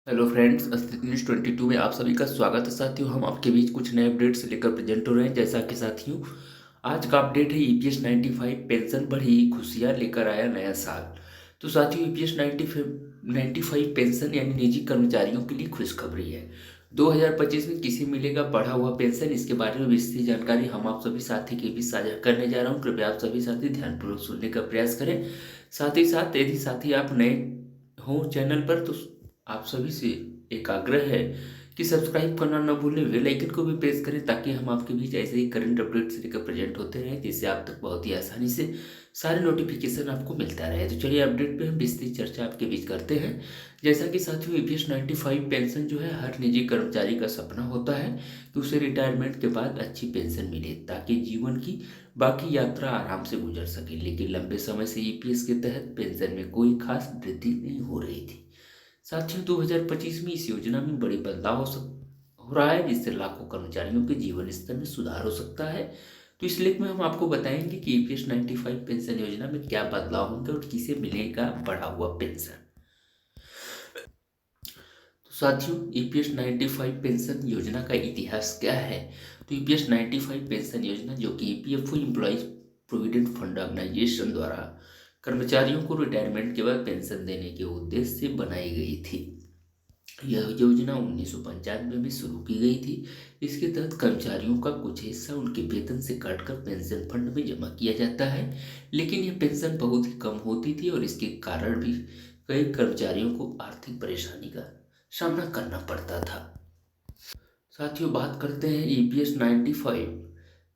Hello friends, अस्तित्व news 22 में आप सभी का स्वागत है। साथियों, हम आपके बीच कुछ नए अपडेट्स लेकर प्रेजेंट हो रहे हैं। जैसा कि साथियों, आज का अपडेट है ईपीएस 95 पेंशन बढ़ी, खुशियां लेकर आया नया साल। तो साथियों, ईपीएस 95 पेंशन यानी निजी कर्मचारियों के लिए खुशखबरी है। 2025 में किसे मिलेगा बढ़ा हुआ पेंशन, इसके बारे में विस्तृत जानकारी हम आप सभी साथी के बीच साझा करने जा रहा हूँ। कृपया आप सभी साथी ध्यानपूर्वक सुनने का प्रयास करें। साथ ही साथ यदि साथी आप नए हो चैनल पर, तो आप सभी से एक आग्रह है कि सब्सक्राइब करना न भूलें, बेल आइकन को भी प्रेस करें ताकि हम आपके बीच ऐसे ही करंट अपडेट्स लेकर प्रेजेंट होते रहें, जिससे आप तक बहुत ही आसानी से सारे नोटिफिकेशन आपको मिलता रहे। तो चलिए अपडेट पे हम विस्तृत चर्चा आपके बीच करते हैं। जैसा कि साथियों, ईपीएस 95 पेंशन जो है हर निजी कर्मचारी का सपना होता है कि उसे रिटायरमेंट के बाद अच्छी पेंशन मिले ताकि जीवन की बाकी यात्रा आराम से गुजर सके। लेकिन लंबे समय से ईपीएस के तहत पेंशन में कोई खास वृद्धि नहीं हो रही थी। साथियों, 2025 में इस योजना में बड़ी बदलाव हो रहा है, जिससे लाखों कर्मचारियों के जीवन स्तर में सुधार हो सकता है। तो इस लेख में हम आपको बताएंगे कि ईपीएस 95 पेंशन योजना में क्या बदलाव होंगे और किसे मिलेगा बढ़ा हुआ पेंशन। तो साथियों, ईपीएस 95 पेंशन योजना का इतिहास क्या है। तो ईपीएस 95 पेंशन योजना, जो कि EPFO employees provident fund organisation द्वारा कर्मचारियों को रिटायरमेंट के बाद पेंशन देने के उद्देश्य से बनाई गई थी। यह योजना 1995 में शुरू की गई थी। इसके तहत कर्मचारियों का कुछ हिस्सा उनके वेतन से काटकर पेंशन फंड में जमा किया जाता है। लेकिन यह पेंशन बहुत ही कम होती थी और इसके कारण भी कई कर्मचारियों को आर्थिक परेशानी का सामना करना पड़ता था। साथियों, बात करते हैं ईपीएस 95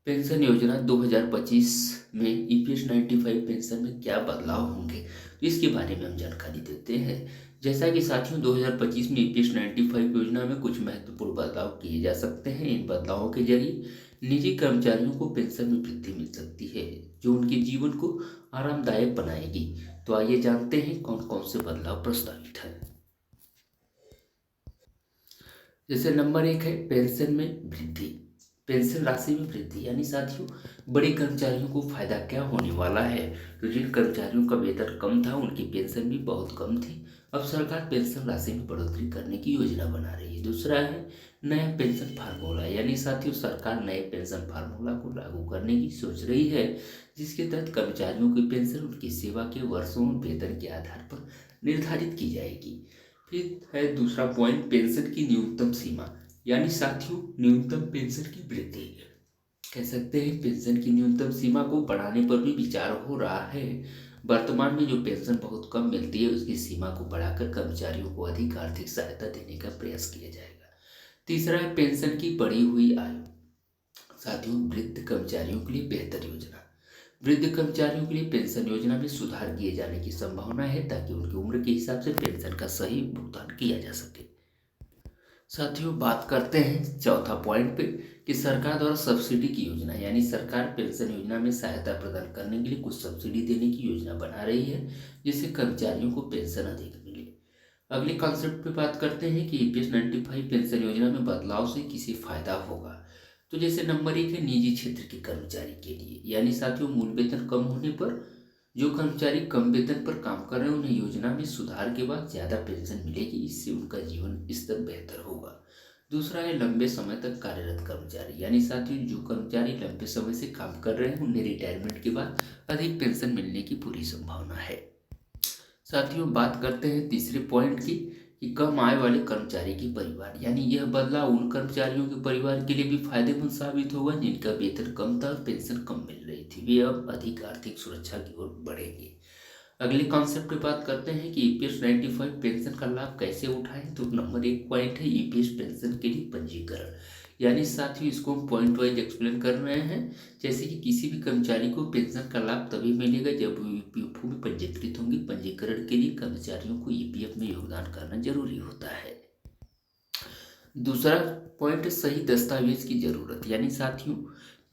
पेंशन योजना 2025 में ईपीएस 95 पेंशन में क्या बदलाव होंगे, तो इसके बारे में हम जानकारी देते हैं। जैसा कि साथियों, 2025 में ईपीएस 95 योजना में कुछ महत्वपूर्ण बदलाव किए जा सकते हैं। इन बदलावों के जरिए निजी कर्मचारियों को पेंशन में वृद्धि मिल सकती है, जो उनके जीवन को आरामदायक बनाएगी। तो आइए जानते हैं कौन कौन से बदलाव प्रस्तावित है। जैसे नंबर एक है पेंशन में वृद्धि, पेंशन राशि में वृद्धि। यानी साथियों, बड़े कर्मचारियों को फायदा क्या होने वाला है। तो जिन कर्मचारियों का वेतन कम था, उनकी पेंशन भी बहुत कम थी। अब सरकार पेंशन राशि में बढ़ोतरी करने की योजना बना रही है। दूसरा है नया पेंशन फार्मूला। यानी साथियों, सरकार नए पेंशन फार्मूला को लागू करने की सोच रही है, जिसके तहत कर्मचारियों की पेंशन उनकी सेवा के वर्षों और वेतन के आधार पर निर्धारित की जाएगी। फिर है दूसरा पॉइंट, पेंशन की न्यूनतम सीमा। यानी साथियों, न्यूनतम पेंशन की वृद्धि। कह सकते हैं पेंशन की न्यूनतम सीमा को बढ़ाने पर भी विचार हो रहा है। वर्तमान में जो पेंशन बहुत कम मिलती है, उसकी सीमा को बढ़ाकर कर्मचारियों को अधिक आर्थिक सहायता देने का प्रयास किया जाएगा। तीसरा है पेंशन की बढ़ी हुई आयु। साथियों, वृद्ध कर्मचारियों के लिए बेहतर योजना। वृद्ध कर्मचारियों के लिए पेंशन योजना में सुधार किए जाने की संभावना है ताकि उनकी उम्र के हिसाब से पेंशन का सही भुगतान किया जा सके। साथियों, बात करते हैं चौथा पॉइंट पे कि सरकार द्वारा सब्सिडी की योजना। यानी सरकार पेंशन योजना में सहायता प्रदान करने के लिए कुछ सब्सिडी देने की योजना बना रही है, जिससे कर्मचारियों को पेंशन अधिक मिले। अगले कॉन्सेप्ट पे बात करते हैं कि ईपीएस 95 पेंशन योजना में बदलाव से किसे फायदा होगा। तो जैसे नंबर एक है निजी क्षेत्र के कर्मचारी के लिए। यानी साथियों, मूल वेतन कम होने पर जो कर्मचारी कम वेतन पर काम कर रहे हैं, उन्हें योजना में सुधार के बाद ज़्यादा पेंशन मिलेगी। इससे उनका जीवन स्तर बेहतर होगा। दूसरा है लंबे समय तक कार्यरत कर्मचारी। यानी साथियों, जो कर्मचारी लंबे समय से काम कर रहे हैं, उन्हें रिटायरमेंट के बाद अधिक पेंशन मिलने की पूरी संभावना है। साथियों, बात करते हैं तीसरे पॉइंट की कि कम आय वाले कर्मचारी के परिवार। यानी यह बदलाव उन कर्मचारियों के परिवार के लिए भी फायदेमंद साबित होगा जिनका वेतन कम था और पेंशन कम मिल रही थी। वे अब अधिक आर्थिक सुरक्षा की ओर बढ़ेंगे। अगले कॉन्सेप्ट पे बात करते हैं कि ईपीएस 95 पेंशन का लाभ कैसे उठाएं। तो नंबर एक पॉइंट है ईपीएस पेंशन के लिए पंजीकरण। यानी साथियों, इसको हम पॉइंट वाइज एक्सप्लेन कर रहे हैं। जैसे कि किसी भी कर्मचारी को पेंशन का लाभ तभी मिलेगा जब वो ईपीएफओ में पंजीकृत होंगे। पंजीकरण के लिए कर्मचारियों को ईपीएफ में योगदान करना जरूरी होता है। दूसरा पॉइंट है सही दस्तावेज की जरूरत। यानी साथियों,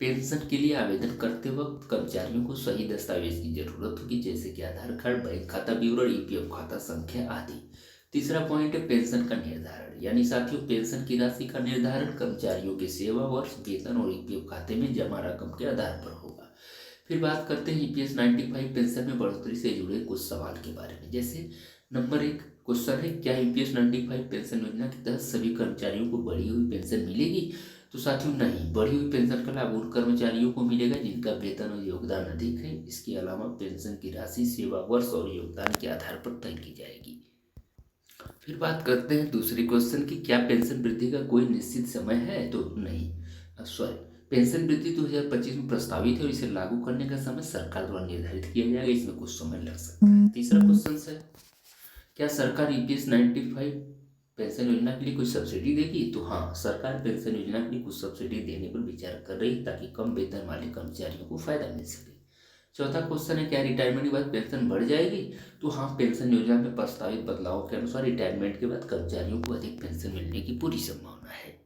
पेंशन के लिए आवेदन करते वक्त कर्मचारियों को सही दस्तावेज की जरूरत होगी, जैसे कि आधार कार्ड, बैंक खाता विवरण, ईपीएफ खाता संख्या आदि। तीसरा पॉइंट है पेंशन का निर्धारण। यानी साथियों, पेंशन की राशि का निर्धारण कर्मचारियों के सेवा वर्ष, वेतन और ईपीएफ खाते में जमा रकम के आधार पर होगा। फिर बात करते हैं ईपीएस 95 पेंशन में बढ़ोतरी से जुड़े कुछ सवाल के बारे में। जैसे नंबर एक, क्वेश्चन है, क्या ईपीएस 95 पेंशन योजना के तहत सभी कर्मचारियों को बढ़ी हुई पेंशन मिलेगी? तो साथियों नहीं, बढ़ी हुई पेंशन का लाभ उन कर्मचारियों को मिलेगा जिनका वेतन और योगदान अधिक है। इसके अलावा पेंशन की राशि सेवा वर्ष और योगदान के आधार पर तय की जाएगी। फिर बात करते हैं दूसरे क्वेश्चन की, क्या पेंशन वृद्धि का कोई निश्चित समय है? तो नहीं, सॉरी, पेंशन वृद्धि 2025 में प्रस्तावित है और इसे लागू करने का समय सरकार द्वारा निर्धारित किया जाएगा। इसमें कुछ समय लग सकता है। तीसरा क्वेश्चन है, क्या सरकार ईपीएस 95 पेंशन योजना के लिए कुछ सब्सिडी देगी? तो हाँ, सरकार पेंशन योजना के लिए कुछ सब्सिडी देने पर विचार कर रही है ताकि कम वेतन वाले कर्मचारियों को फायदा मिल सके। चौथा क्वेश्चन है, क्या रिटायरमेंट के बाद पेंशन बढ़ जाएगी? तो हाँ, पेंशन योजना में प्रस्तावित बदलाव के अनुसार रिटायरमेंट के बाद कर्मचारियों को अधिक पेंशन मिलने की पूरी संभावना है।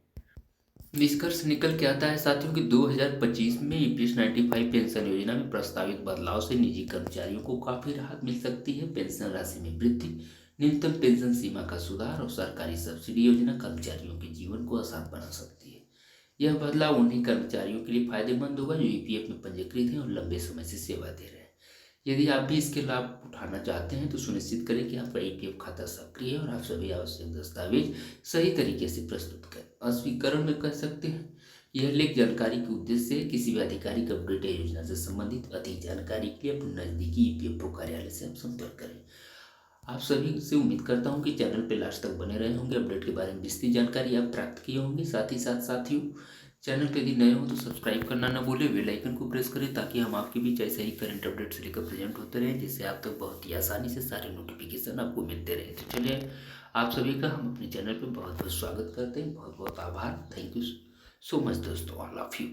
निष्कर्ष निकल के आता है साथियों कि 2025 में ईपीएस 95 पेंशन योजना में प्रस्तावित बदलाव से निजी कर्मचारियों को काफी राहत मिल सकती है। पेंशन राशि में वृद्धि, न्यूनतम पेंशन सीमा का सुधार और सरकारी सब्सिडी योजना कर्मचारियों के जीवन को आसान बना सकती है। यह बदलाव उन्हीं कर्मचारियों के लिए फायदेमंद होगा जो ईपीएफ में पंजीकृत हैं और लंबे समय से सेवा दे रहे हैं। यदि आप भी इसके लाभ उठाना चाहते हैं तो सुनिश्चित करें कि आपका ईपीएफ खाता सक्रिय है और आप सभी आवश्यक दस्तावेज सही तरीके से प्रस्तुत करें। अस्वीकरण में कह सकते हैं, यह लेख जानकारी के उद्देश्य से किसी भी आधिकारिक अपडेट या योजना से संबंधित अधिक जानकारी के लिए अपने नजदीकी ईपीएफओ कार्यालय से आप संपर्क करें। आप सभी से उम्मीद करता हूं कि चैनल पर लास्ट तक बने रहे होंगे, अपडेट के बारे में विस्तृत जानकारी आप प्राप्त किए होंगे। साथ ही साथ साथियों, चैनल पे यदि नए हो तो सब्सक्राइब करना ना भूलें, बेल आइकन को प्रेस करें ताकि हम आपके बीच ऐसे ही करंट अपडेट्स लेकर प्रेजेंट होते रहें, जिससे आप तक बहुत ही आसानी से सारे नोटिफिकेशन आपको मिलते रहे। तो चलिए, आप सभी का हम अपने चैनल पे बहुत बहुत स्वागत करते हैं। बहुत बहुत आभार। थैंक यू सो मच दोस्तों। I love you.